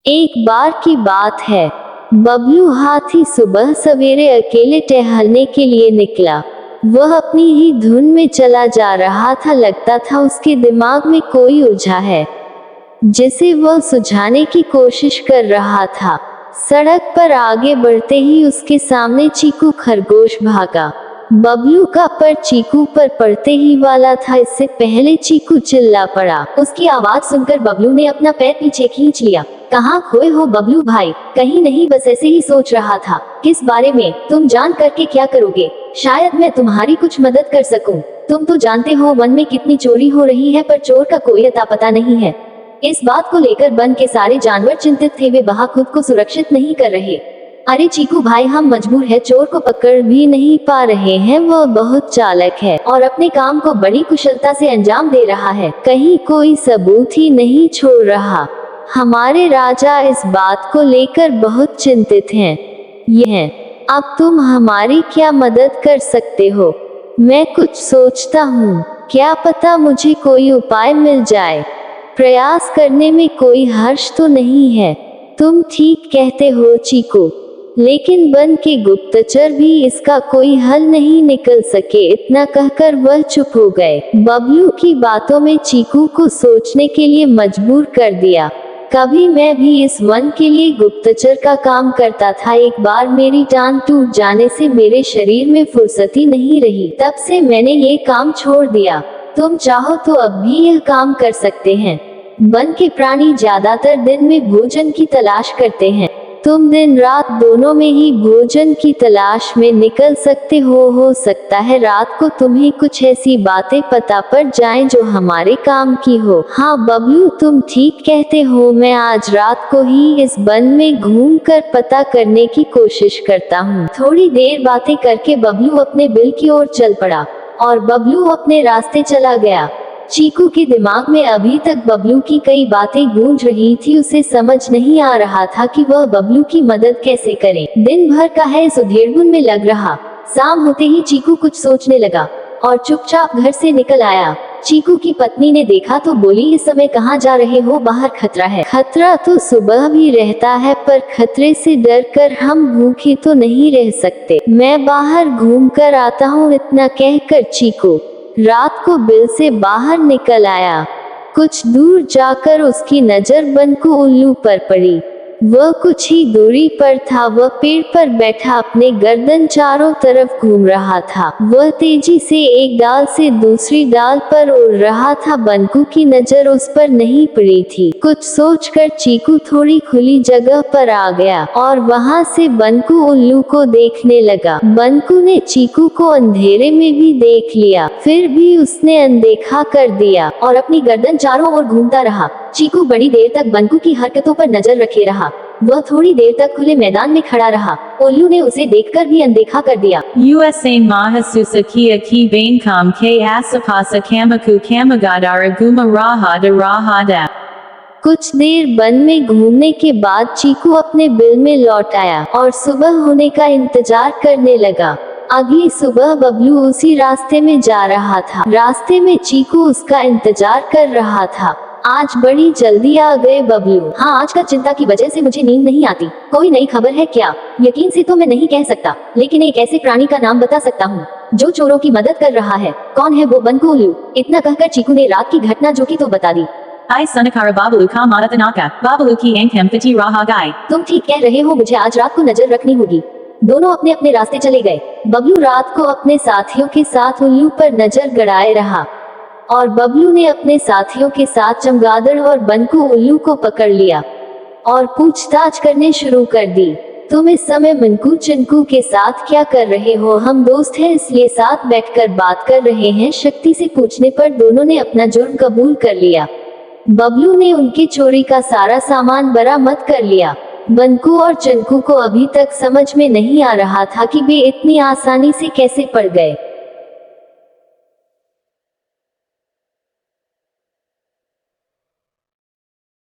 एक बार की बात है, बबलू हाथी सुबह सवेरे अकेले टहलने के लिए निकला। वह अपनी ही धुन में चला जा रहा था। लगता था उसके दिमाग में कोई उलझा है जिसे वह सुलझाने की कोशिश कर रहा था। सड़क पर आगे बढ़ते ही उसके सामने चीकू खरगोश भागा। बबलू का पर चीकू पर पड़ते ही वाला था। इससे पहले चीकू चिल्ला पड़ा। उसकी आवाज सुनकर बबलू ने अपना पैर पीछे खींच लिया। कहाँ खोए हो बबलू भाई? कहीं नहीं, बस ऐसे ही सोच रहा था। किस बारे में? तुम जान करके क्या करोगे? शायद मैं तुम्हारी कुछ मदद कर सकूं। तुम तो जानते हो वन में कितनी चोरी हो रही है, पर चोर का कोई अता पता नहीं है। इस बात को लेकर वन के सारे जानवर चिंतित थे। वे वहाँ खुद को सुरक्षित नहीं कर रहे। अरे चीकू भाई, हम मजबूर है, चोर को पकड़ भी नहीं पा रहे हैं। वह बहुत चालाक है और अपने काम को बड़ी कुशलता से अंजाम दे रहा है। कहीं कोई सबूत ही नहीं छोड़ रहा। हमारे राजा इस बात को लेकर बहुत चिंतित हैं। अब तुम हमारी क्या मदद कर सकते हो? मैं कुछ सोचता हूँ, क्या पता मुझे कोई उपाय मिल जाए। प्रयास करने में कोई हर्ष तो नहीं है। तुम ठीक कहते हो चीकू, लेकिन वन के गुप्तचर भी इसका कोई हल नहीं निकल सके। इतना कहकर वह चुप हो गए। बबलू की बातों में चीकू को सोचने के लिए मजबूर कर दिया। कभी मैं भी इस वन के लिए गुप्तचर का काम करता था। एक बार मेरी टांग टूट जाने से मेरे शरीर में फुर्सत ही नहीं रही। तब से मैंने ये काम छोड़ दिया। तुम चाहो तो अब भी यह काम कर सकते हैं। वन के प्राणी ज्यादातर दिन में भोजन की तलाश करते हैं। तुम दिन रात दोनों में ही भोजन की तलाश में निकल सकते हो सकता है रात को तुम्हें कुछ ऐसी बातें पता पड़ जाएं जो हमारे काम की हो। हाँ बबलू, तुम ठीक कहते हो। मैं आज रात को ही इस वन में घूमकर पता करने की कोशिश करता हूँ। थोड़ी देर बातें करके बबलू अपने बिल की ओर चल पड़ा और बबलू अपने रास्ते चला गया। चीकू के दिमाग में अभी तक बबलू की कई बातें गूंज रही थी। उसे समझ नहीं आ रहा था कि वह बबलू की मदद कैसे करे। दिन भर का है इस उधेड़बुन में लग रहा। शाम होते ही चीकू कुछ सोचने लगा और चुपचाप घर से निकल आया। चीकू की पत्नी ने देखा तो बोली, इस समय कहाँ जा रहे हो? बाहर खतरा है। खतरा तो सुबह भी रहता है, पर खतरे से डर कर हम भूखे तो नहीं रह सकते। मैं बाहर घूम कर आता हूँ। इतना कहकर चीकू रात को बिल से बाहर निकल आया। कुछ दूर जाकर उसकी नजर बनको उल्लू पर पड़ी। वह कुछ ही दूरी पर था। वह पेड़ पर बैठा अपने गर्दन चारों तरफ घूम रहा था। वह तेजी से एक डाल से दूसरी डाल पर उड़ रहा था। बनको की नजर उस पर नहीं पड़ी थी। कुछ सोचकर चीकू थोड़ी खुली जगह पर आ गया और वहां से बनको उल्लू को देखने लगा। बनको ने चीकू को अंधेरे में भी देख लिया, फिर भी उसने अनदेखा कर दिया और अपनी गर्दन चारों ओर घूमता रहा। चीकू बड़ी देर तक बनको की हरकतों पर नजर रखे रहा। वह थोड़ी देर तक खुले मैदान में खड़ा रहा। उल्लू ने उसे देखकर भी अनदेखा कर दिया। Usain mahasusa kia ki bainkam ke asapasa kamaku kamagadara guma rahada rahada। कुछ देर वन में घूमने के बाद चीकू अपने बिल में लौट आया और सुबह होने का इंतजार करने लगा। अगली सुबह बबलू उसी रास्ते में जा रहा था। रास्ते में चीकू उसका इंतजार कर रहा था। आज बड़ी जल्दी आ गए बबलू। हाँ, आजकल चिंता की वजह से मुझे नींद नहीं आती। कोई नई खबर है क्या? यकीन से तो मैं नहीं कह सकता, लेकिन एक ऐसे प्राणी का नाम बता सकता हूँ जो चोरों की मदद कर रहा है। कौन है वो? बनको उल्लू। इतना कहकर चीकू ने रात की घटना जो की तो बता दी। I sunakara babalu ka madatanaka, babalu ki ankham piti raha gai। तुम ठीक कह रहे हो, मुझे आज रात को नजर रखनी होगी। दोनों अपने अपने रास्ते चले गए। बबलू रात को अपने साथियों के साथ उल्लू पर नजर गड़ाए रहा और बबलू ने अपने साथियों के साथ चमगादड़ और बनको उल्लू को पकड़ लिया और पूछताछ करने शुरू कर दी। तुम इस समय मनकू चिंकू के साथ क्या कर रहे हो? हम दोस्त हैं, इसलिए साथ बैठकर बात कर रहे हैं। शक्ति से पूछने पर दोनों ने अपना जुर्म कबूल कर लिया। बबलू ने उनकी चोरी का सारा सामान बरामद कर लिया। बनको और चिंकू को अभी तक समझ में नहीं आ रहा था कि वे इतनी आसानी से कैसे पड़ गए।